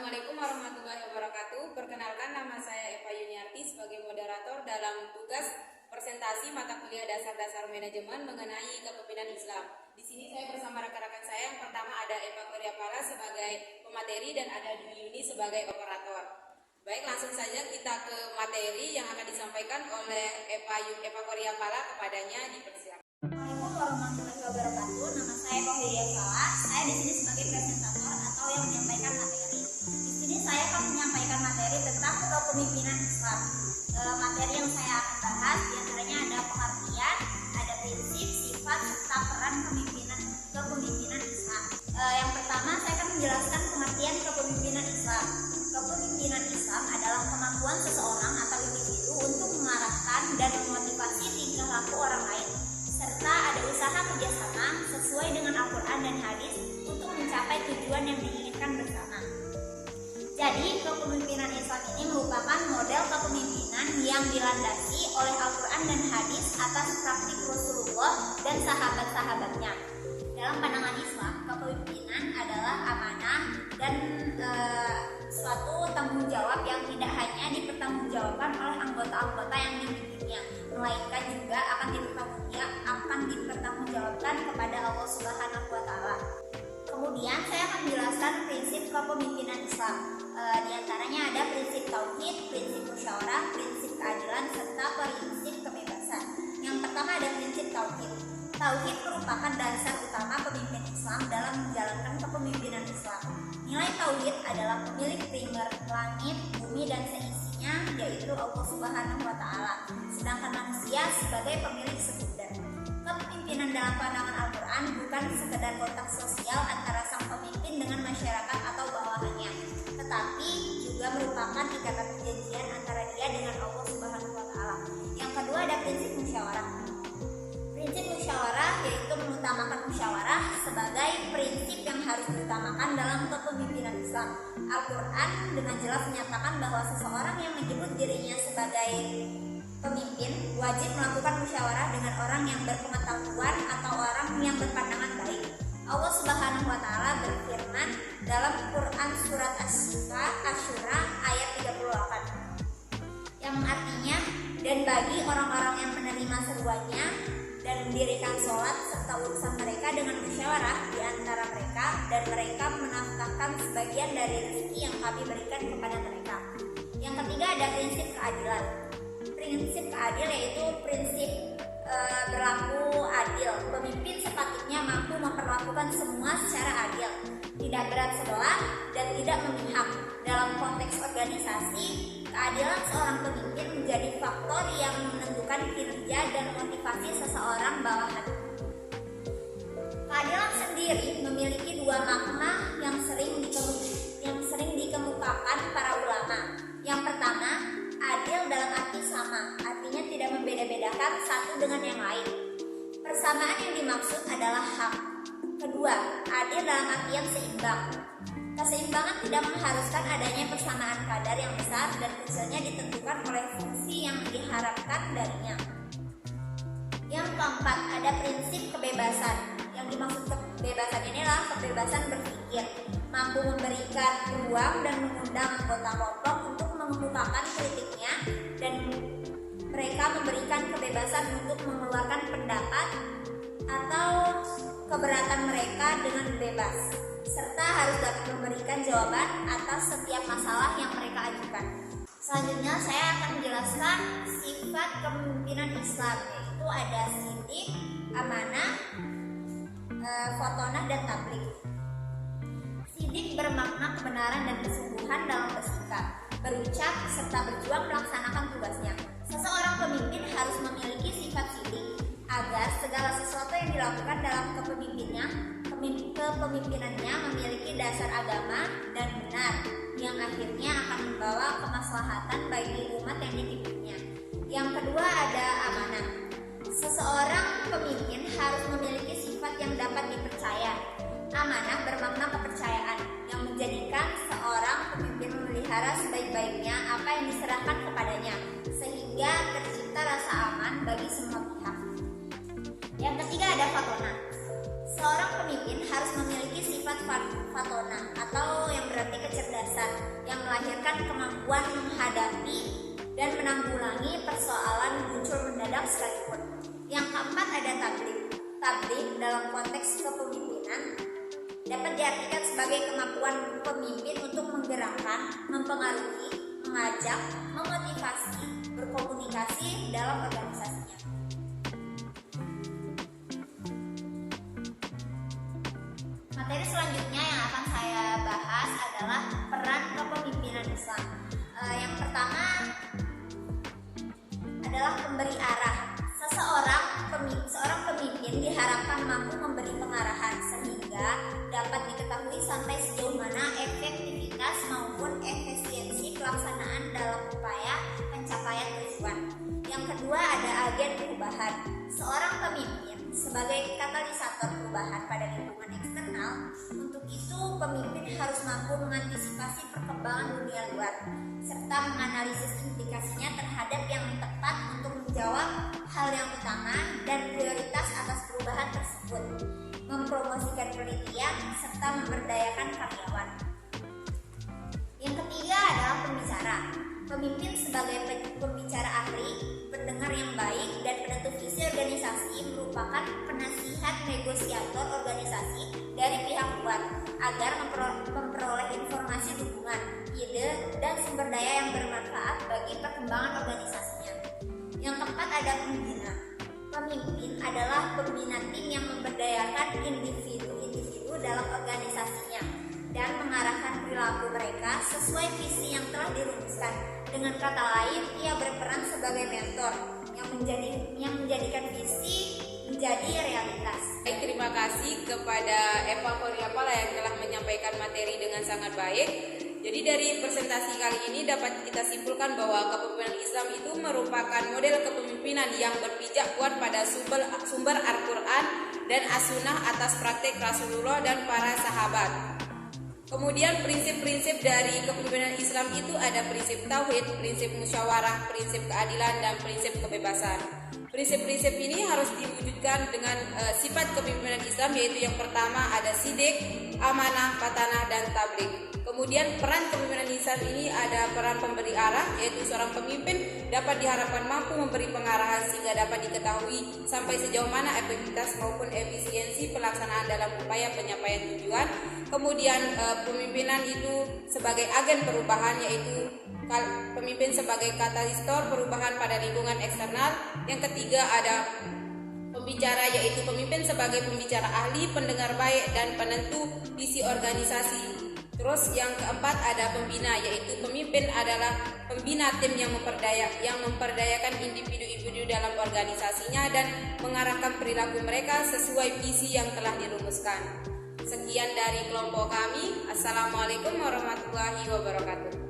Assalamualaikum warahmatullahi wabarakatuh. Perkenalkan, nama saya Eva Yuniarti sebagai moderator dalam tugas presentasi mata kuliah dasar-dasar manajemen mengenai kepemimpinan Islam. Di sini saya bersama rekan-rekan saya. Yang pertama ada Eva Koryapala sebagai pemateri dan ada Dwi Yuni sebagai operator. Baik, langsung saja kita ke materi yang akan disampaikan oleh Eva Koryapala. Kepadanya dipersilakan. Assalamualaikum warahmatullahi wabarakatuh. Nama saya Koryapala. Saya di sini sebagai presentator atau yang menyampaikan materi. Di sini saya akan menyampaikan materi tentang kepemimpinan Islam. Materi yang saya akan bahas diantaranya ada pengertian, ada prinsip, sifat, serta peran kepemimpinan Islam. Yang pertama saya akan menjelaskan pengertian kepemimpinan Islam. Kepemimpinan Islam adalah kemampuan seseorang atau individu untuk mengarahkan dan memotivasi tingkah laku orang lain, serta ada usaha kerjasama sesuai dengan Al-Quran dan hadis untuk mencapai tujuan yang diinginkan bersama. Jadi, kepemimpinan Islam ini merupakan model kepemimpinan yang dilandasi oleh Al-Quran dan hadis atas praktik Rasulullah dan sahabat-sahabatnya. Dalam pandangan Islam, kepemimpinan adalah amanah dan suatu tanggung jawab yang tidak hanya dipertanggungjawabkan oleh anggota-anggota yang dipimpinnya, melainkan juga akan dipertanggungjawabkan kepada Allah Subhanahu wa Ta'ala. Kemudian saya akan menjelaskan prinsip kepemimpinan Islam. Di antaranya ada prinsip tauhid, prinsip musyawarah, prinsip keadilan, serta prinsip kebebasan. Yang pertama ada prinsip tauhid. Tauhid merupakan dasar utama pemimpin Islam dalam menjalankan kepemimpinan Islam. Nilai tauhid adalah pemilik primer langit, bumi, dan seisinya, yaitu Allah Subhanahu wa Ta'ala. Sedangkan manusia sebagai pemilik sekunder. Kepemimpinan dalam pandangan Al-Quran bukan sekedar kontak sosial antara sang pemimpin dengan masyarakat atau bawahannya, tetapi juga merupakan ikatan perjanjian antara dia dengan Allah Subhanahu wa Ta'ala. Yang kedua ada prinsip musyawarah. Prinsip musyawarah yaitu mengutamakan musyawarah sebagai prinsip yang harus diutamakan dalam kepemimpinan Islam. Al-Quran dengan jelas menyatakan bahwa seseorang yang menyebut dirinya sebagai pemimpin wajib melakukan musyawarah dengan orang yang berpengetahuan atau orang yang berpandangan baik. Allah Subhanahu wa Ta'ala berfirman dalam Quran surat Asy-Syura ayat 38 yang artinya, dan bagi orang-orang yang menerima seruannya dan mendirikan sholat serta urusan mereka dengan musyawarah di antara mereka, dan mereka menafkahkan sebagian dari rezeki yang kami berikan kepada mereka. Yang ketiga ada prinsip keadilan. Prinsip keadil yaitu prinsip berlaku adil. Pemimpin sepatutnya mampu memperlakukan semua secara adil, tidak berat sebelah dan tidak memihak. Dalam konteks organisasi, keadilan seorang pemimpin menjadi faktor yang menentukan kinerja dan motivasi seseorang bawahan. Keadilan sendiri memiliki dua makna yang sering dikemukakan para ulama. Yang pertama, adil dalam arti sama, artinya tidak membeda-bedakan satu dengan yang lain. Persamaan yang dimaksud adalah hak. Kedua, adil dalam artian seimbang. Keseimbangan tidak mengharuskan adanya persamaan kadar yang besar dan kecilnya ditentukan oleh fungsi yang diharapkan darinya. Yang keempat, ada prinsip kebebasan. Yang dimaksud kebebasan ini adalah kebebasan berpikir, mampu memberikan ruang dan mengundang anggota kelompok untuk mengemukakan kritiknya, dan mereka memberikan kebebasan untuk mengeluarkan pendapat atau keberatan mereka dengan bebas, serta harus dapat memberikan jawaban atas setiap masalah yang mereka ajukan. Selanjutnya saya akan menjelaskan sifat kepemimpinan Islam, yaitu ada sidik, amanah, fotonah, dan tabligh. Sidik bermakna kebenaran dan kesungguhan dalam bersikap, berucap, serta berjuang melaksanakan tugasnya. Seseorang pemimpin harus memiliki sifat sidik agar segala sesuatu yang dilakukan dalam kepemimpinannya memiliki dasar agama dan benar, yang akhirnya akan membawa kemaslahatan bagi umat yang dipimpinnya. Yang kedua ada amanah. Seseorang pemimpin harus memiliki sifat yang dapat dipercaya. Amanah bermakna kepercayaan yang menjadikan seorang pemimpin memelihara sebaik-baiknya apa yang diserahkan kepadanya, sehingga tercipta rasa aman bagi semua pihak. Yang ketiga ada fatona. Seorang pemimpin harus memiliki sifat fatona atau yang berarti kecerdasan. kemampuan menghadapi dan menanggulangi persoalan muncul mendadak sekalipun. Yang keempat ada tablik. Tablik dalam konteks kepemimpinan dapat diartikan sebagai kemampuan pemimpin untuk menggerakkan, mempengaruhi, mengajak, memotivasi, berkomunikasi dalam organisasinya. Materi selanjutnya yang akan saya bahas adalah peran kepemimpinan Islam. Yang pertama adalah pemberi arah. Seorang pemimpin diharapkan mampu memberi pengarahan sehingga dapat diketahui sampai sejauh mana efektivitas maupun efisiensi pelaksanaan dalam upaya pencapaian tujuan. Yang kedua ada agen perubahan. Seorang pemimpin sebagai katalisator perubahan pada lingkungan eksternal. Untuk itu pemimpin harus mampu mengantisipasi perkembangan dunia luar serta menganalisis implikasinya terhadap yang tepat untuk menjawab hal yang utama dan prioritas atas perubahan tersebut, mempromosikan penelitian serta memberdayakan karyawan. Yang ketiga adalah pembicara. Pemimpin sebagai pembicara ahli, pendengar yang baik dan penentu visi organisasi merupakan penasihat negosiator organisasi dari pihak luar agar memperoleh informasi dukungan, ide, dan sumber daya yang bermanfaat bagi perkembangan organisasinya. Yang keempat ada pembina. Pemimpin adalah pembina tim yang memberdayakan individu-individu dalam organisasinya dan mengarahkan perilaku mereka sesuai visi yang telah dirumuskan. Dengan kata lain, ia berperan sebagai mentor yang menjadikan visi menjadi realitas. Baik, terima kasih kepada Eva Koriapala yang telah menyampaikan materi dengan sangat baik. Jadi dari presentasi kali ini dapat kita simpulkan bahwa kepemimpinan Islam itu merupakan model kepemimpinan yang berpijak kuat pada sumber Al-Quran dan As-Sunnah atas praktek Rasulullah dan para sahabat. Kemudian prinsip-prinsip dari kepemimpinan Islam itu ada prinsip tauhid, prinsip musyawarah, prinsip keadilan, dan prinsip kebebasan. Prinsip-prinsip ini harus diwujudkan dengan sifat kepemimpinan Islam, yaitu yang pertama ada sidik, amanah, batanah, dan tablik. Kemudian peran kepemimpinan Islam ini ada peran pemberi arah, yaitu seorang pemimpin dapat diharapkan mampu memberi pengarahan sehingga dapat diketahui sampai sejauh mana efektivitas maupun efisiensi pelaksanaan dalam upaya pencapaian tujuan. Kemudian pemimpinan itu sebagai agen perubahan, yaitu pemimpin sebagai katalisator perubahan pada lingkungan eksternal. Yang ketiga ada pembicara, yaitu pemimpin sebagai pembicara ahli, pendengar baik, dan penentu visi organisasi. Terus yang keempat ada pembina, yaitu pemimpin adalah pembina tim yang memperdayakan individu-individu dalam organisasinya dan mengarahkan perilaku mereka sesuai visi yang telah dirumuskan. Sekian dari kelompok kami. Assalamualaikum warahmatullahi wabarakatuh.